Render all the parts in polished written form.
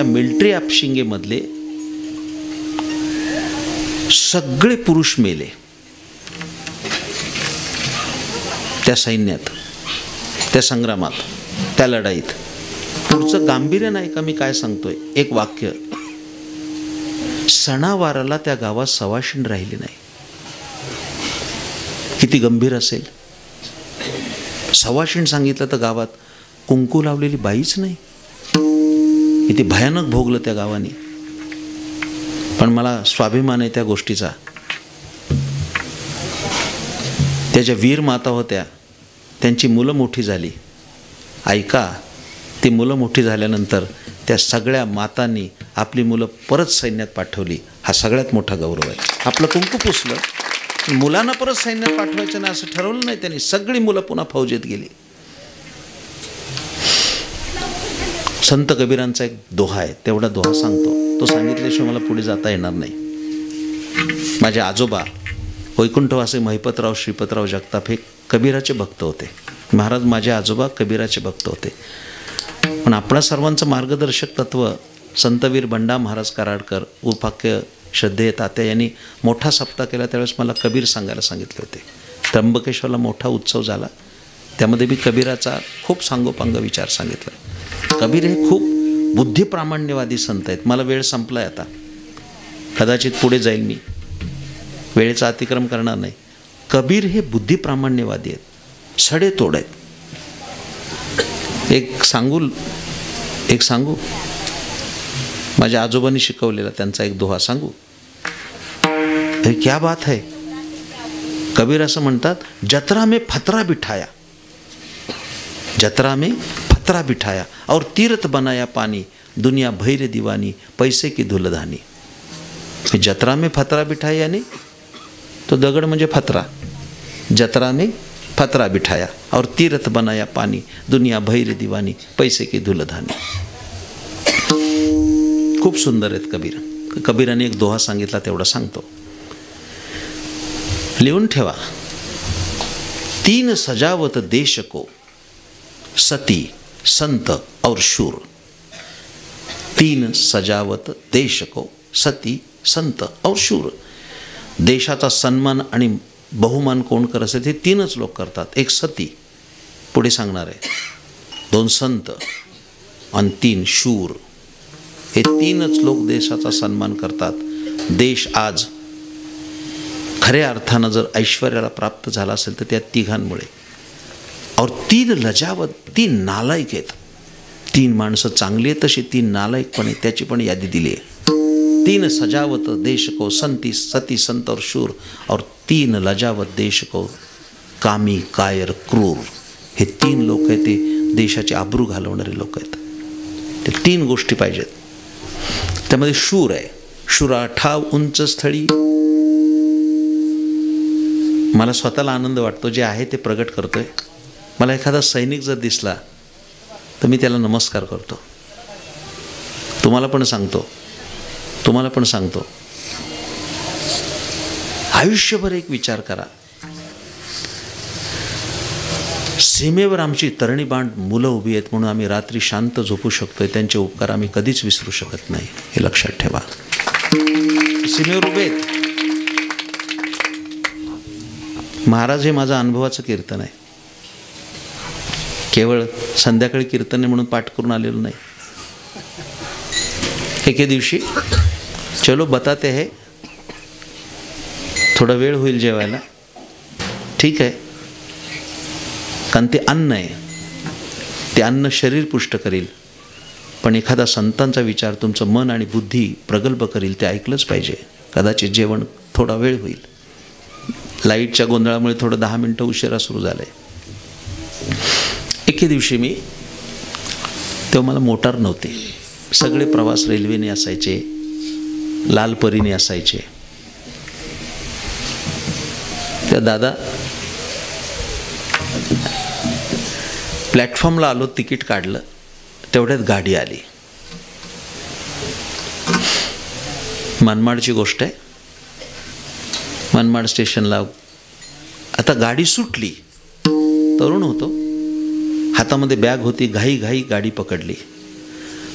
त्या मिलिटरी आपशिंगेमधले सगळे पुरुष मेले त्या सैन्यात, त्या संग्रामात, त्या लढाईत. पुढचं गांभीर्य नाही का मी काय सांगतोय? एक वाक्य, सणावाराला त्या गावात सवाशीण राहिली नाही. किती गंभीर असेल? सवाशीण सांगितलं तर गावात कुंकू लावलेली बाईच नाही. किती भयानक भोगलं त्या गावाने. पण मला स्वाभिमान आहे त्या गोष्टीचा. त्या ज्या वीर माता होत्या त्यांची मुलं मोठी झाली. ऐका, ती मुलं मोठी झाल्यानंतर त्या सगळ्या मातांनी आपली मुलं परत सैन्यात पाठवली. हा सगळ्यात मोठा गौरव आहे. आपलं कुंकू पुसलं, मुलांना परत सैन्यात पाठवायचं नाही असं ठरवलं नाही त्यांनी. सगळी मुलं पुन्हा फौजेत गेली. संत कबीरांचा एक दोहा आहे, तेवढा दोहा सांगतो. तो सांगितल्याशिवाय मला पुढे जाता येणार नाही. माझे आजोबा वैकुंठवासी महिपतराव श्रीपतराव जगताप हे कबीराचे भक्त होते. महाराज माझे आजोबा कबीराचे भक्त होते. पण आपणा सर्वांचं मार्गदर्शक तत्व संतवीर बंडा महाराज कराडकर उपाख्य श्रद्धेय तात्या यांनी मोठा सप्ताह केला. त्यावेळेस मला कबीर सांगायला सांगितले होते. त्र्यंबकेश्वरला मोठा उत्सव झाला, त्यामध्ये मी कबीराचा खूप सांगोपांग विचार सांगितला. कबीर हे खूप बुद्धिप्रामाण्यवादी संत आहेत. मला वेळ संपला आहे आता, कदाचित पुढे जाईल मी, वेळेचा अतिक्रम करणार नाही. कबीर हे बुद्धिप्रामाण्यवादी आहेत, सडेतोड आहेत. एक सांगू माझ्या आजोबांनी शिकवलेला त्यांचा एक दोहा सांगू. अरे क्या बात है. कबीर असं म्हणतात, जत्रा में फतरा बिठाया, जत्रा में फतरा बिठाया और तीर्थ बनाया पानी, दुनिया भैर दीवानी, पैसे की धुलधानी. जत्रा में फतरा बिठाया यानी तो दगड म्हणजे फतरा. जत्रा में फतरा बिठाया और तीर्थ बनाया पानी, दुनिया भैर दीवानी, पैसे की धुलधानी. खूप सुंदर आहेत कबीर. कबीराने एक दोहा सांगितला, तेवढा सांगतो, लिहून ठेवा. तीन सजावत देश को, सती संत और शूर. तीन सजावत देश को, सती संत और शूर. देशाचा सन्मान आणि बहुमान कोण करत असेल ते तीनच लोक करतात. एक सती, पुढे सांगणार आहे, दोन संत आणि तीन शूर. हे तीनच लोक देशाचा सन्मान करतात. देश आज खऱ्या अर्थानं जर ऐश्वर्याला प्राप्त झाला असेल तर त्या तिघांमुळे. और तीन लजावत, तीन नालायक आहेत. तीन माणसं चांगली आहेत तशी तीन नालायक पण आहेत, त्याची पण यादी दिली आहे. तीन सजावत देश को, संती सती संत और शूर. और तीन लजावत देश को, कामी कायर क्रूर. हे तीन लोक आहेत, ते देशाची आबरू घालवणारे लोक आहेत. ते तीन गोष्टी पाहिजेत. त्यामध्ये शूर आहे. शुरा ठाव उंच स्थळी. मला स्वतःला आनंद वाटतो, जे आहे ते प्रगट करतोय. मला एखादा सैनिक जर दिसला तर मी त्याला नमस्कार करतो. तुम्हाला पण सांगतो, आयुष्यभर एक विचार करा. सीमेवर आमची तरणीबाण मुलं उभी आहेत म्हणून आम्ही रात्री शांत झोपू शकतोय. त्यांचे उपकार आम्ही कधीच विसरू शकत नाही, हे लक्षात ठेवा. सीमेवर उभे आहेत. महाराज हे माझं अनुभवाचं कीर्तन आहे. केवळ संध्याकाळी कीर्तन म्हणून पाठ करून आलेलो नाही. एके दिवशी चलो बताते है, थोडा वेळ होईल जेवायला, ठीक आहे, कारण ते अन्न आहे. ते अन्न शरीर पुष्ट करील, पण एखादा संतांचा विचार तुमचं मन आणि बुद्धी प्रगल्भ करील, ते ऐकलंच पाहिजे. कदाचित जेवण थोडा वेळ होईल. लाईटच्या गोंधळामुळे थोडं 10 मिनटं उशिरा सुरू झालं आहे. एके दिवशी तेव्हा मला मोटार नव्हते. सगळे प्रवास रेल्वेने असायचे, लालपरीने असायचे. त्या दादा प्लॅटफॉर्मला आलो, तिकीट काढलं, तेवढ्यात गाडी आली. मनमाडची गोष्ट आहे. मनमाड स्टेशनला आता गाडी सुटली. तरुण होतो, हातामध्ये बॅग होती, घाई गाडी पकडली.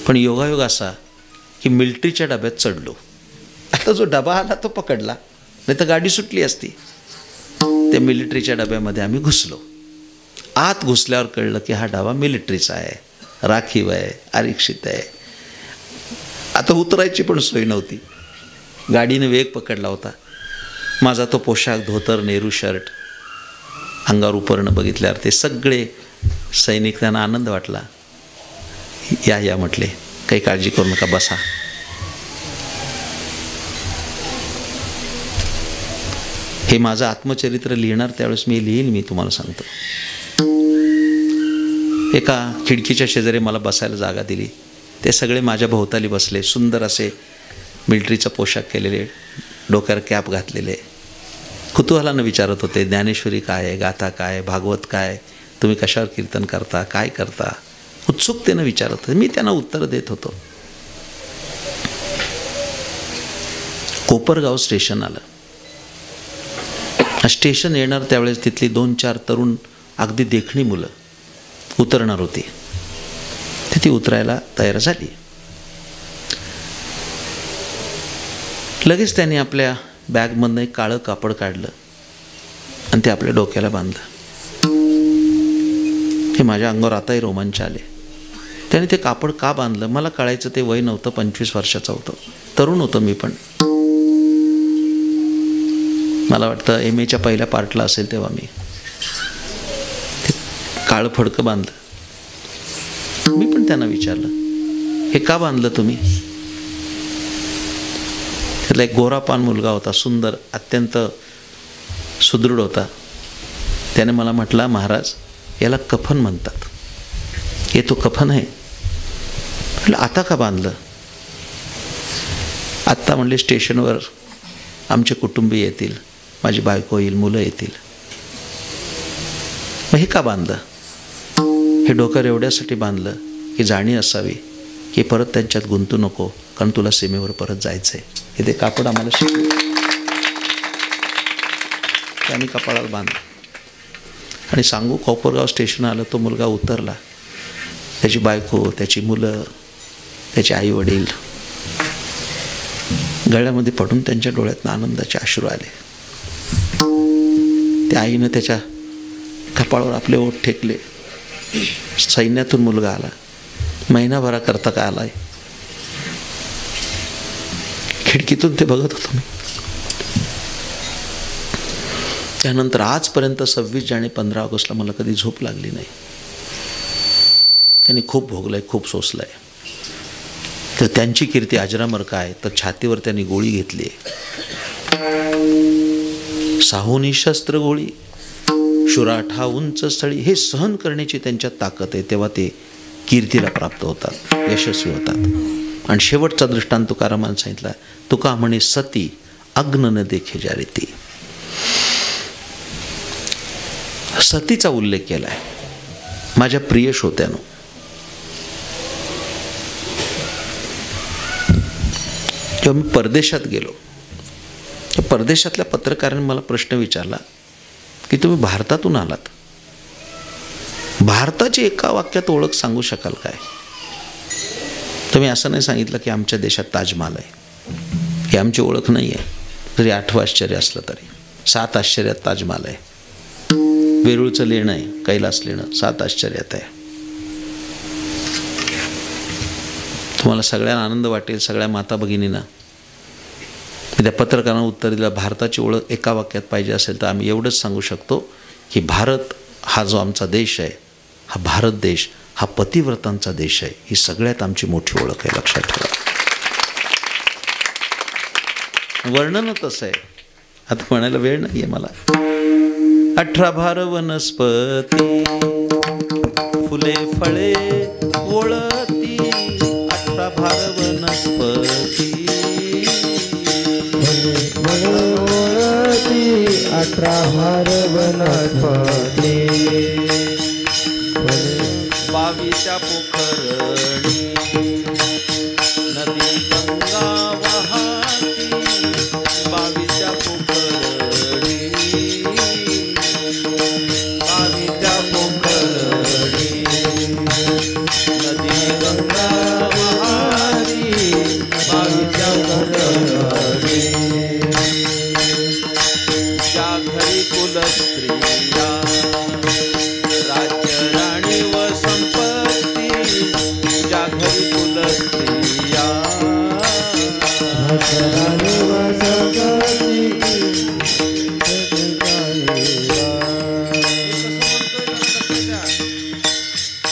पण योगायोग असा की मिलिटरीच्या डब्यात चढलो. आता जो डबा आला तो पकडला, नाही तर गाडी सुटली असती. त्या मिलिटरीच्या डब्यामध्ये आम्ही घुसलो. आत घुसल्यावर कळलं की हा डबा मिलिटरीचा आहे, राखीव आहे, आरक्षित आहे. आता उतरायची पण सोय नव्हती. गाडीने वेग पकडला होता. माझा तो पोशाख, धोतर, नेहरू शर्ट अंगावर उपरणं बघितल्यावर ते सगळे सैनिक, त्यांना आनंद वाटला. या म्हटले, काही काळजी करू नका, बसा. हे माझं आत्मचरित्र लिहिणार त्यावेळेस मी तुम्हाला सांगतो. एका खिडकीच्या शेजारी मला बसायला जागा दिली. ते सगळे माझ्या भोवताली बसले. सुंदर असे मिलिटरीचा पोशाख केलेले, डोक्यावर कॅप घातलेले. कुतूहलानं विचारत होते, ज्ञानेश्वरी काय आहे, गाथा काय आहे, भागवत काय, तुम्ही कशावर कीर्तन करता, काय करता, उत्सुकतेनं विचारत होते. मी त्यांना उत्तर देत होतो. कोपरगाव स्टेशन आलं. स्टेशन येणार त्यावेळेस तिथली 2-4 तरुण अगदी देखणी मुलं उतरणार होती. ती उतरायला तयार झाली. लगेच त्यांनी आपल्या बॅगमधनं एक काळं कापड काढलं आणि ते आपल्या डोक्याला बांधलं. हे माझ्या अंगावर आताही रोमांच आले. त्याने ते कापड का बांधलं मला कळायचं. ते वय नव्हतं, 25 वर्षाचं होतं, तरुण होतो मी पण. मला वाटतं MAच्या पहिल्या पार्टला असेल तेव्हा मी ते काळं फडकं बांधलं. मी पण त्यांना विचारलं, हे का बांधलं तुम्ही? त्यातला एक गोरापान मुलगा होता, सुंदर, अत्यंत सुदृढ होता. त्याने मला म्हटलं, महाराज याला कफन म्हणतात, हे तो कफन आहे. म्हटलं आता का बांधलं? आत्ता म्हणले स्टेशनवर आमचे कुटुंबीय येतील, माझी बायको येईल, मुलं येतील. मग हे का बांधलं? हे डोक्यावर एवढ्यासाठी बांधलं की जाणीव असावी की परत त्यांच्यात गुंतू नको, कारण तुला सीमेवर परत जायचं आहे. हे ते कापड आम्हाला शिकलं. त्यांनी कपाळाला बांधलं आणि सांगू, कोपरगाव स्टेशन आलं. तो मुलगा उतरला. त्याची बायको, त्याची मुलं, त्याचे आई वडील गळ्यामध्ये पडून त्यांच्या डोळ्यातनं आनंदाचे अश्रू आले. त्या आईनं त्याच्या कपाळावर आपले ओठ ठेकले. सैन्यातून मुलगा आला, महिनाभराकरता का आलाय? खिडकीतून ते बघत होतो मी. त्यानंतर आजपर्यंत 26 आणि 15 ऑगस्टला मला कधी झोप लागली नाही. त्यांनी खूप भोगलंय, खूप सोसलंय. तर त्यांची कीर्ती अजरामर काय, तर छातीवर त्यांनी गोळी घेतली, साहोनी शस्त्र गोळी, शुराठा उंच स्थळी. हे सहन करण्याची त्यांच्यात ताकद आहे. तेव्हा ते कीर्तीला प्राप्त होतात, यशस्वी होतात. आणि शेवटचा दृष्टांत तुकारामाने सांगितला, तुका म्हणे सती अग्न न देखे जा रीती. सतीचा उल्लेख केला आहे. माझ्या प्रिय श्रोत्यानो, जेव्हा मी परदेशात गेलो, तर परदेशातल्या पत्रकारांनी मला प्रश्न विचारला की तुम्ही भारतातून आलात, भारताची एका वाक्यात ओळख सांगू शकाल काय? तुम्ही असं नाही सांगितलं की आमच्या देशात ताजमहाल आहे. ही आमची ओळख नाही आहे. जरी 8वं आश्चर्य असलं तरी 7 आश्चर्यात ताजमहाल आहे. वेरूळचं लेणं आहे, कैलास लेणं 7 आश्चर्यात आहे. तुम्हाला सगळ्यांना आनंद वाटेल, सगळ्या माता भगिनींना. त्या पत्रकारांना उत्तर दिलं, भारताची ओळख एका वाक्यात पाहिजे असेल तर आम्ही एवढंच सांगू शकतो की भारत हा जो आमचा देश आहे, हा भारत देश हा पतिव्रतांचा देश आहे. ही सगळ्यात आमची मोठी ओळख आहे, लक्षात ठेवा. वर्णन तसं आहे, आता म्हणायला वेळ नाही आहे मला. 18 भार वनस्पती, फुले फळे ओळती, 18 भार वनस्पती, 18 भार वनस्पती, 22 पोखरणी, नदी गंगा वाहती, 22 पोखरणी, 22 पोखरणी, नदी गंगा वाहती, स्त्रिया राज्य राणी व संपत्ती ज्या घरी कुल स्त्रिया राणी व संपत्ती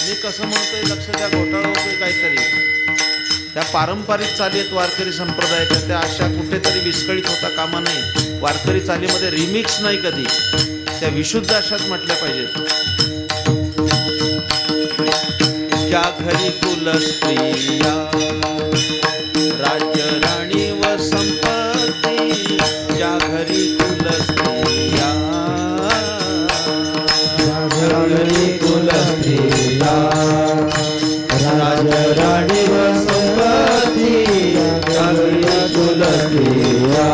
मी कसं म्हणतोय लक्ष द्या, घोटाळा होतोय काहीतरी. त्या पारंपरिक चालीत वारकरी संप्रदायाच्या त्या अशा कुठेतरी विस्कळीत होता कामा नये. वारकरी चालीमध्ये रिमिक्स नाही कधी, त्या विशुद्ध अशाच म्हटल्या पाहिजेत. ज्या घरी कुल स्त्रिया राज्य राणी व संपत्ती ज्या घरी कुल स्त्रिया घरी कुल स्त्रिया राज्य राणी व संपत्ती घरी कुल स्त्रिया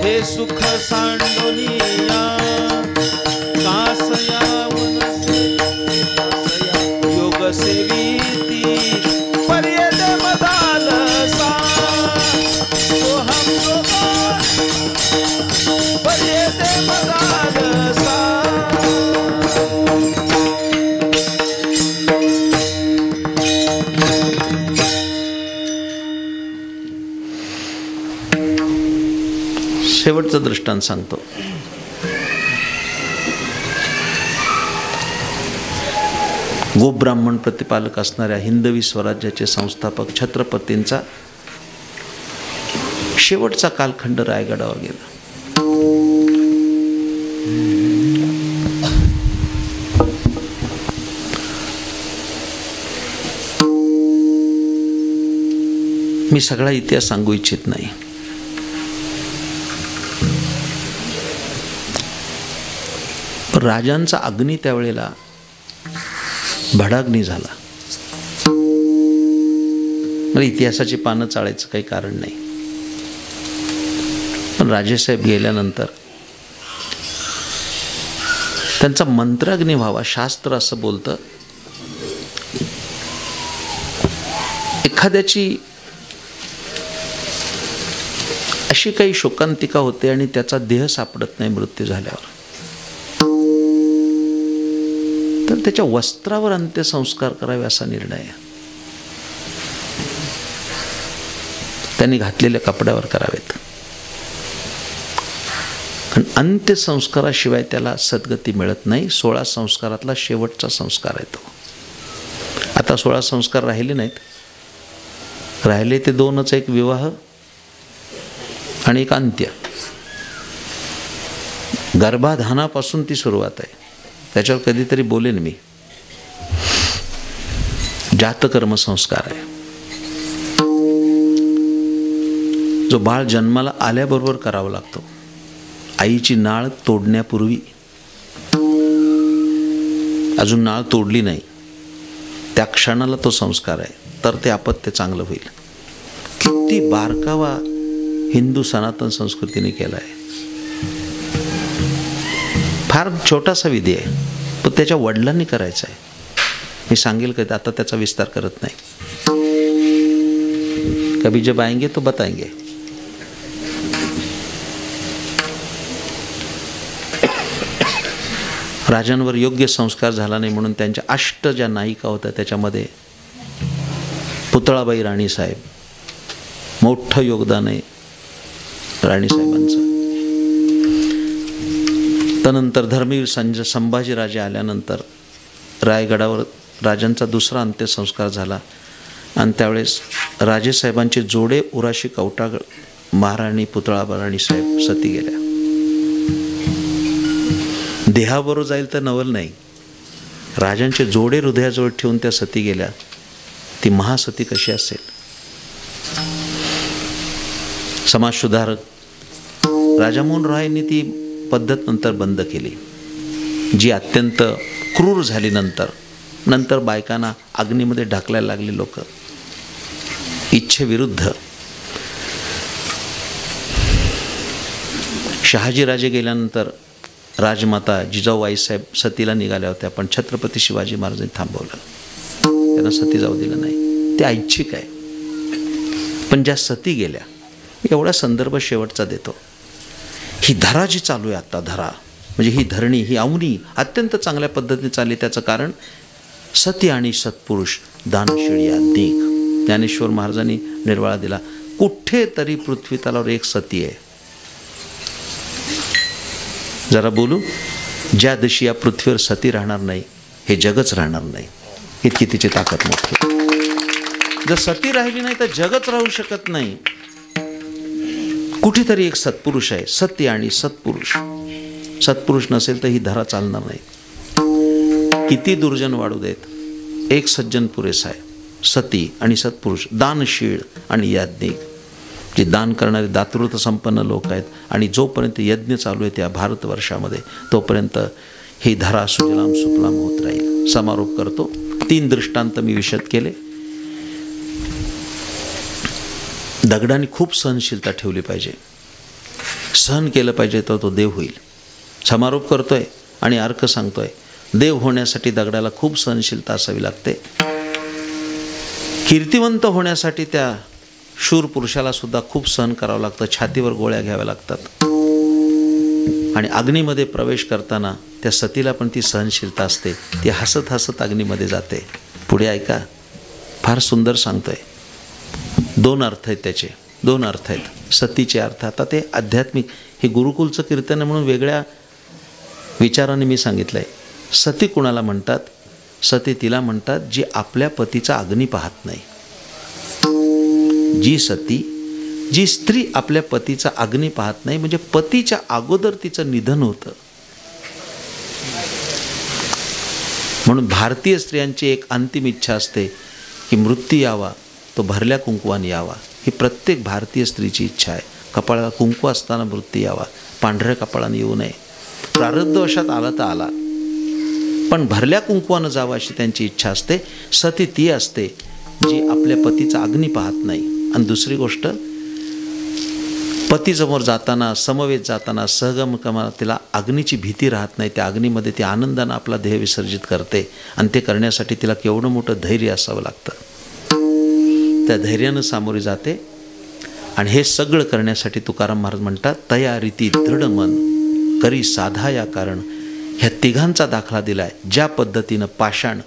हे सुख सांडोनिया कासया योग सेविती पर्यदे मदालसा सोहम पर्यदे मदालसा. शेवटचं दृष्टांत सांगतो. गोब्राह्मण प्रतिपालक असणाऱ्या हिंदवी स्वराज्याचे संस्थापक छत्रपतींचा शेवटचा कालखंड रायगडावर गेला. मी सगळा इतिहास सांगू इच्छित नाही. राजांचा अग्नी त्यावेळेला भडाग्नी झाला. मला इतिहासाची पानं चाळायचं काही कारण नाही. पण राजेसाहेब गेल्यानंतर त्यांचा मंत्राग्नी व्हावा, शास्त्र असं बोलतं. एखाद्याची अशी काही शोकांतिका होते आणि त्याचा देह सापडत नाही मृत्यू झाल्यावर, तर त्याच्या वस्त्रावर अंत्यसंस्कार करावे असा निर्णय आहे. त्यांनी घातलेल्या कपड्यावर करावेत. पण अंत्यसंस्काराशिवाय त्याला सद्गती मिळत नाही. 16 संस्कारातला शेवटचा संस्कार आहे तो. आता 16 संस्कार राहिले नाहीत. राहिले ते 2च, एक विवाह आणि एक अंत्य. गर्भाधानापासून ती सुरुवात आहे. त्याच्यावर कधीतरी बोलेन मी. जातकर्म संस्कार आहे, जो बाळ जन्माला आल्याबरोबर करावा लागतो. आईची नाळ तोडण्यापूर्वी, अजून नाळ तोडली नाही त्या क्षणाला तो संस्कार आहे, तर ते अपत्य चांगलं होईल. किती बारकावा हिंदू सनातन संस्कृतीने केला आहे. फार छोटासा विधी आहे, पण त्याच्या वडिलांनी करायचा आहे. मी सांगेल का, आता त्याचा विस्तार करत नाही. कभी जब आएंगे तो बताएंगे. राजांवर योग्य संस्कार झाला नाही म्हणून त्यांच्या 8 ज्या नायिका होत्या त्याच्यामध्ये पुतळाबाई राणीसाहेब, मोठं योगदान आहे राणीसाहेबांचं. त्यानंतर धर्मवीर संभाजीराजे आल्यानंतर रायगडावर राजांचा दुसरा अंत्यसंस्कार झाला आणि त्यावेळेस राजेसाहेबांचे जोडे उराशी कवटाळ महाराणी पुतळाबाई राणीसाहेब सती गेल्या. देहाबरोबर जाईल तर नवल नाही, राजांचे जोडे हृदयाजवळ ठेवून त्या सती गेल्या. ती महासती कशी असेल. समाजसुधारक राजामोहन रायांनी ती पद्धत नंतर बंद केली, जी अत्यंत क्रूर झाली. नंतर बायकांना अग्नीमध्ये ढकलायला लागले लोक, इच्छेविरुद्ध. शहाजीराजे गेल्यानंतर राजमाता जिजाऊ आईसाहेब सतीला निघाल्या होत्या, पण छत्रपती शिवाजी महाराजांनी थांबवलं. त्यांना सती जाऊ दिलं नाही. ते ऐच्छिक आहे. पण ज्या सती गेल्या, एवढा संदर्भ शेवटचा देतो. ही धरा जी चालू आहे आत्ता, धरा म्हणजे ही धरणी, ही अवनी अत्यंत चांगल्या पद्धतीने चालली. त्याचं कारण सती आणि सत्पुरुष दानशीळ याज्ञिक. ज्ञानेश्वर महाराजांनी निर्वाळा दिला, कुठेतरी पृथ्वी तलावर एक सती आहे. जरा बोलू, ज्या दिवशी या पृथ्वीवर सती राहणार नाही, हे जगच राहणार नाही. इतकी तिची ताकद मोठी. जर सती राहिली नाही तर जगच राहू शकत नाही. कुठेतरी एक सत्पुरुष आहे, सती आणि सत्पुरुष. सत्पुरुष नसेल तर ही धरा चालणार नाही. किती दुर्जन वाढू देत, एक सज्जन पुरेसा आहे. सती आणि सत्पुरुष, दानशीळ आणि याज्ञिक, जे दान करणारे दातृत्व संपन्न लोक आहेत. आणि जोपर्यंत यज्ञ चालू आहे त्या भारतवर्षामध्ये, तोपर्यंत ही धरा सुजलाम सुफलाम होत राहील. समारोप करतो. 3 दृष्टांत मी विशद केले. दगडाने खूप सहनशीलता ठेवली पाहिजे, सहन केलं पाहिजे तर तो देव होईल. समारोप करतोय आणि अर्क सांगतोय, देव होण्यासाठी दगडाला खूप सहनशीलता असावी लागते. कीर्तिवंत होण्यासाठी त्या शूर पुरुषाला सुद्धा खूप सहन करावं लागतं, छातीवर गोळ्या घ्याव्या लागतात. आणि अग्नीमध्ये प्रवेश करताना त्या सतीला पण ती सहनशीलता असते. ती हसत हसत अग्नीमध्ये जाते. पुढे ऐका, फार सुंदर सांगतोय. 2 अर्थ आहेत त्याचे, 2 अर्थ आहेत सतीचे अर्थ. आता ते आध्यात्मिक, हे गुरुकुलचं कीर्तन आहे म्हणून वेगळ्या विचाराने मी सांगितलं आहे. सती कुणाला म्हणतात? सती तिला म्हणतात जी आपल्या पतीचा अग्नी पाहत नाही. जी सती, जी स्त्री आपल्या पतीचा अग्नी पाहत नाही, म्हणजे पतीच्या अगोदर तिचं निधन होतं. म्हणून भारतीय स्त्रियांची एक अंतिम इच्छा असते की मृत्यू यावा तो भरल्या कुंकवाने यावा. ही प्रत्येक भारतीय स्त्रीची इच्छा आहे. कपाळाला कुंकू असताना मृत्यू यावा, पांढऱ्या कपाळाने येऊ नये. प्रारब्धवशात आला तर आला, पण भरल्या कुंकवानं जावं अशी त्यांची इच्छा असते. सती ती असते जी आपल्या पतीचा अग्नी पाहत नाही. आणि दुसरी गोष्ट, पतीसमोर जाताना, समवेत जाताना, सहगमनात तिला अग्नीची भीती राहत नाही. त्या अग्नीमध्ये ती आनंदानं आपला देह विसर्जित करते. आणि ते करण्यासाठी तिला केवढं मोठं धैर्य असावं लागतं. त्या धैर्यानं सामोरी जाते. आणि हे सगळं करण्यासाठी तुकाराम महाराज म्हणतात, तयारीती दृढ मन करी साधा या कारण. ह्या तिघांचा दाखला दिला आहे. ज्या पद्धतीनं पाषाण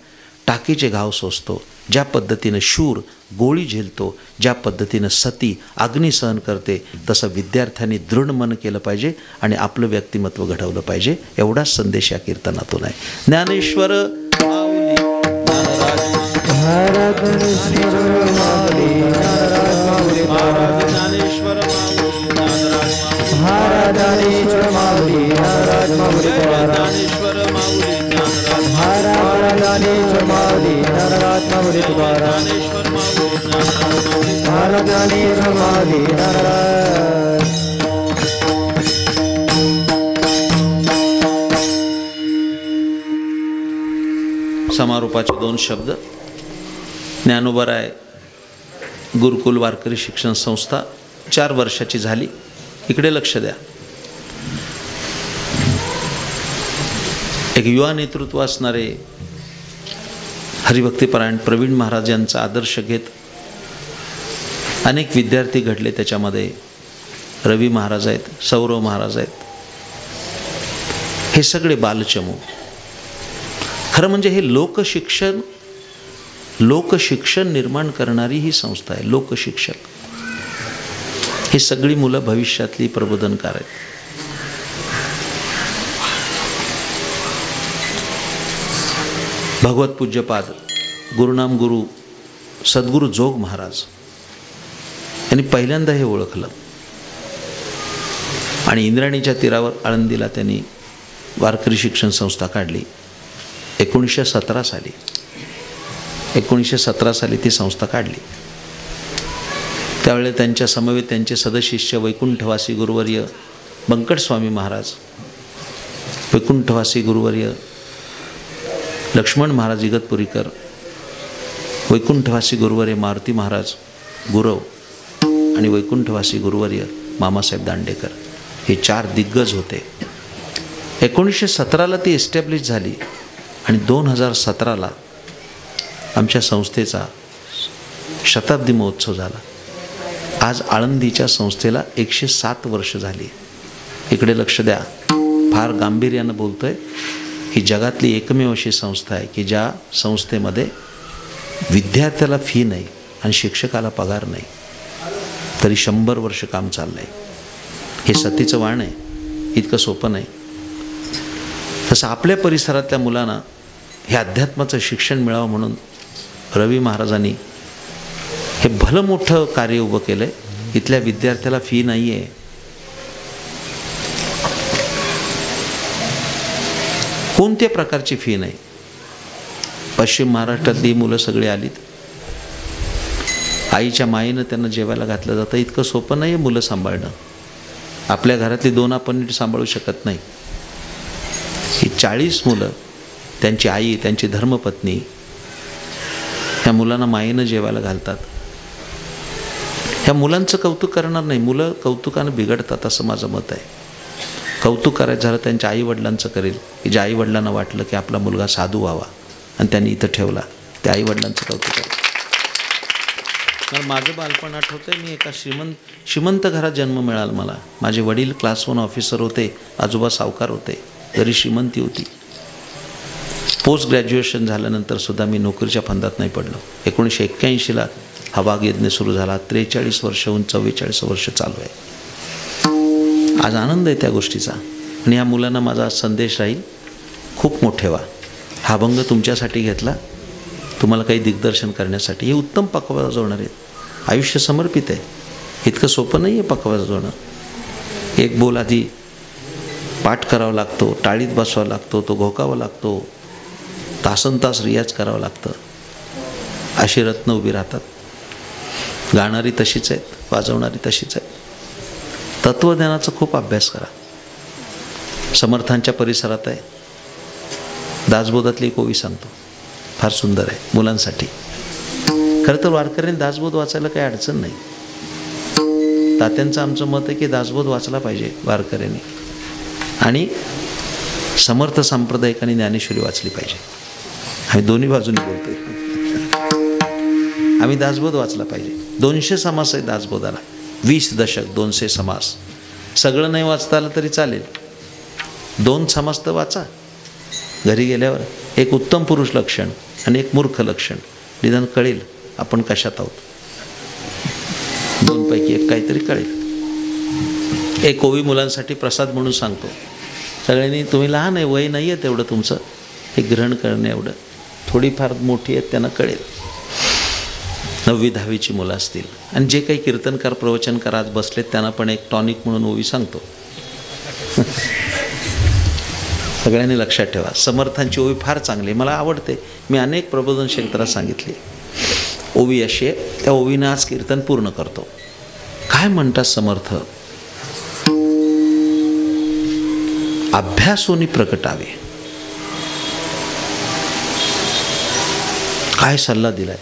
टाकीचे घाव सोसतो, ज्या पद्धतीनं शूर गोळी झेलतो, ज्या पद्धतीनं सती अग्नी सहन करते, तसं विद्यार्थ्यांनी दृढ मन केलं पाहिजे आणि आपलं व्यक्तिमत्व घडवलं पाहिजे. एवढाच संदेश या कीर्तनातून आहे. ज्ञानेश्वर माऊली महाराज, ज्ञानेश्वर माऊली महाराज, ज्ञानेश्वर महाराज, ज्ञानेश्वर माऊली महाराज, ज्ञानेश्वर माऊली महाराज, ज्ञानेश्वर माऊली महाराज, महाराज, ज्ञानेश्वर माऊली महाराज. समारोपाचे 2 शब्द. ज्ञानोबराय गुरुकुल वारकरी शिक्षण संस्था 4 वर्षाची झाली. इकडे लक्ष द्या. एक युवा नेतृत्व असणारे हरिभक्तीपरायण प्रवीण महाराज यांचा आदर्श घेत अनेक विद्यार्थी घडले. त्याच्यामध्ये रवी महाराज आहेत, सौरव महाराज आहेत. हे सगळे बालचमू. खरं म्हणजे हे लोकशिक्षण निर्माण करणारी ही संस्था आहे. लोकशिक्षक. ही सगळी मुलं भविष्यातली प्रबोधनकार आहेत. भगवत पूज्यपाद गुरुनाम गुरु सद्गुरू जोग महाराज यांनी पहिल्यांदा हे ओळखलं. आणि इंद्रायणीच्या तीरावर आळंदीला त्यांनी वारकरी शिक्षण संस्था काढली. 1917 साली 1917 साली ती संस्था काढली. त्यावेळेला त्यांच्या समवेत त्यांचे सदशिष्य वैकुंठवासी गुरुवर्य बंकटस्वामी महाराज, वैकुंठवासी गुरुवर्य लक्ष्मण महाराज इगतपुरीकर, वैकुंठवासी गुरुवर्य मारुती महाराज गुरव आणि वैकुंठवासी गुरुवर्य मामासाहेब दांडेकर, हे 4 दिग्गज होते. 1917ला ती एस्टॅब्लिश झाली आणि 2017ला आमच्या संस्थेचा शताब्दी महोत्सव झाला. आज आळंदीच्या संस्थेला 107 वर्ष झाली. इकडे लक्ष द्या. फार गांभीर्यानं बोलतोय. ही जगातली एकमेव अशी संस्था आहे की ज्या संस्थेमध्ये विद्यार्थ्याला फी नाही आणि शिक्षकाला पगार नाही, तरी 100 वर्ष काम चाललं आहे. हे सतीचं वाण आहे, इतकं सोपं नाही. तसं आपल्या परिसरातल्या मुलांना हे अध्यात्माचं शिक्षण मिळावं म्हणून रवी महाराजांनी हे भलं मोठं कार्य उभं केलं आहे. इथल्या विद्यार्थ्याला फी नाही आहे. कोणत्या प्रकारची फी नाही. पश्चिम महाराष्ट्रातली मुलं सगळी आलीत. आईच्या माईनं त्यांना जेवायला घातलं जातं. इतकं सोपं नाही आहे मुलं सांभाळणं. आपल्या घरातली 2 आपण नीट सांभाळू शकत नाही. ही 40 मुलं, त्यांची आई, त्यांची धर्मपत्नी ह्या मुलांना माईनं जेवायला घालतात. ह्या मुलांचं कौतुक करणार नाही. मुलं कौतुकानं बिघडतात असं माझं मत आहे. कौतुक करायचं झालं त्यांच्या आईवडिलांचं करेल, की ज्या आईवडिलांना वाटलं की आपला मुलगा साधू व्हावा आणि त्यांनी इथं ठेवला, त्या आईवडिलांचं कौतुक करेल. कारण माझं बालपण आठवतं आहे. मी एका श्रीमंत घरात जन्म मिळाला मला. माझे वडील क्लास 1 ऑफिसर होते, आजोबा सावकार होते, घरी श्रीमंती होती. पोस्ट ग्रॅज्युएशन झाल्यानंतर सुद्धा मी नोकरीच्या फंदात नाही पडलो. 1981ला हा वाघयज्ञ सुरू झाला. 43 वर्षहून 44 वर्ष चालू आहे. आज आनंद आहे त्या गोष्टीचा. आणि ह्या मुलांना माझा संदेश राहील, खूप मोठे व्हा. हा अभंग तुमच्यासाठी घेतला, तुम्हाला काही दिग्दर्शन करण्यासाठी. हे उत्तम पखवाज वाजवणार आहेत. आयुष्य समर्पित आहे. इतकं सोपं नाही आहे पखवाज वाजवणं. एक बोल आधी पाठ करावा लागतो, टाळीत बसवावा लागतो, तो घोकावा लागतो, तासनतास रियाज करावं लागतं. अशी रत्न उभी राहतात. गाणारी तशीच आहेत, वाजवणारी तशीच आहेत. तत्त्वज्ञानाचा खूप अभ्यास करा. समर्थांच्या परिसरात आहे. दासबोधातली एक ओवी सांगतो, फार सुंदर आहे मुलांसाठी. खरं तर वारकऱ्यांनी दासबोध वाचायला काही अडचण नाही. तात्यांचं आमचं मत आहे की दासबोध वाचला पाहिजे वारकऱ्यांनी, आणि समर्थ सांप्रदायिकांनी ज्ञानेश्वरी वाचली पाहिजे. आम्ही दोन्ही बाजूनी बोलतोय. आम्ही दासबोध वाचला पाहिजे. 200 समास आहे दासबोधाला. 20 दशक 200 समास. सगळं नाही वाचता आलं तरी चालेल. 2 समास तर वाचा. घरी गेल्यावर एक उत्तम पुरुष लक्षण आणि एक मूर्ख लक्षण निदान कळेल आपण कशात आहोत. 2 पैकी एक काहीतरी कळेल. एक ओवी मुलांसाठी प्रसाद म्हणून सांगतो. सगळ्यांनी, तुम्ही लहान आहे, वय नाही आहे तेवढं तुमचं हे ग्रहण करणं एवढं. थोडीफार मोठी आहेत त्यांना कळेल. 9वी 10वीची मुलं असतील आणि जे काही कीर्तनकार प्रवचनकार आज बसलेत त्यांना पण एक टॉनिक म्हणून ओवी सांगतो. सगळ्यांनी लक्षात ठेवा. समर्थांची ओवी फार चांगली, मला आवडते. मी अनेक प्रबोधन क्षेत्रात सांगितली. ओवी अशी आहे, त्या ओवीनं आज कीर्तन पूर्ण करतो. काय म्हणतात समर्थ? अभ्यासोनी प्रकटावे. काय सल्ला दिलाय?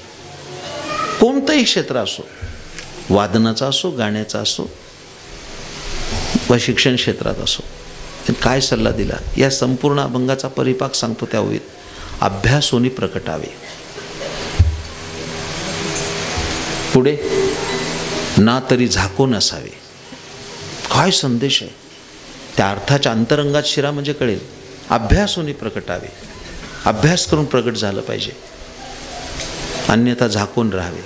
कोणतंही क्षेत्र असो, वादनाचा असो, गाण्याचा असो, व शिक्षण क्षेत्रात असो, काय सल्ला दिला? या संपूर्ण अभंगाचा परिपाक सांगतो त्या ओवीत. अभ्यासोनी प्रकटावे. पुढे ना तरी झाकून असावे. काय संदेश आहे? त्या अर्थाच्या अंतरंगात शिरा म्हणजे कळेल. अभ्यासोनी प्रकटावे. अभ्यास करून प्रगट झालं पाहिजे, अन्यथा झाकून राहावे.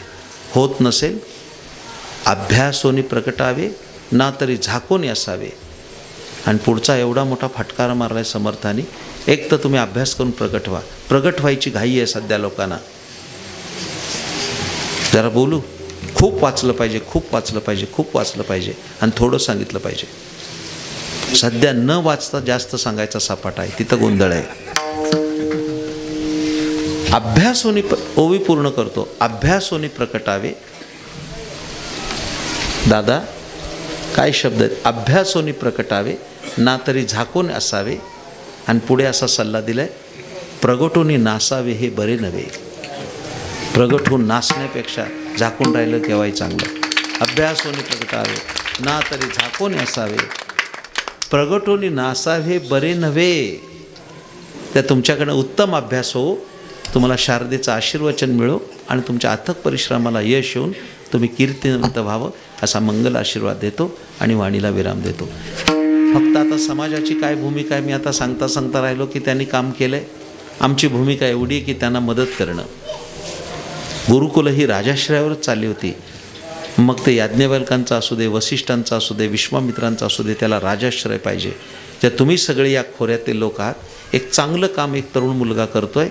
होत नसेल, अभ्यासोनी प्रकटावे ना तरी झाकून असावे. आणि पुढचा एवढा मोठा फटकारा मारलाय समर्थांनी. एक तर तुम्ही अभ्यास करून प्रगट व्हा. प्रगट व्हायची घाई आहे सध्या लोकांना. जरा बोलू, खूप वाचलं पाहिजे, खूप वाचलं पाहिजे, खूप वाचलं पाहिजे आणि थोडं सांगितलं पाहिजे. सध्या न वाचता जास्त सांगायचा सपाटा आहे, तिथं गोंधळ आहे. अभ्यासोनी ओवी पूर्ण करतो. अभ्यासोनी प्रकटावे. दादा काय शब्द आहेत? अभ्यासोनी प्रकटावे ना तरी झाकून असावे. आणि पुढे असा सल्ला दिलाय, प्रगटोनी नासावे हे बरे नव्हे. प्रगट होऊन नाचण्यापेक्षा झाकून राहिलं केव्हाही चांगलं. अभ्यासोनी प्रकटावे ना तरी झाकून असावे. प्रगटोनी नासावे बरे नव्हे. त्या तुमच्याकडनं उत्तम अभ्यास हो, तुम्हाला शारदेचं आशीर्वचन मिळो आणि तुमच्या अथक परिश्रमाला यश येऊन तुम्ही कीर्तिवंत व्हावं असा मंगल आशीर्वाद देतो आणि वाणीला विराम देतो. फक्त आता समाजाची काय भूमिका आहे मी आता सांगता सांगता राहिलो की त्यांनी काम केलं आहे. आमची भूमिका एवढी आहे की त्यांना मदत करणं. गुरुकुलं ही राजाश्रयावरच चालली होती. मग ते याज्ञवल्कांचा असू दे, वसिष्ठांचा असू दे, विश्वामित्रांचा असू दे, त्याला राजाश्रय पाहिजे. त्या तुम्ही सगळे या खोऱ्यातील लोक आहात. एक चांगलं काम एक तरुण मुलगा करतोय.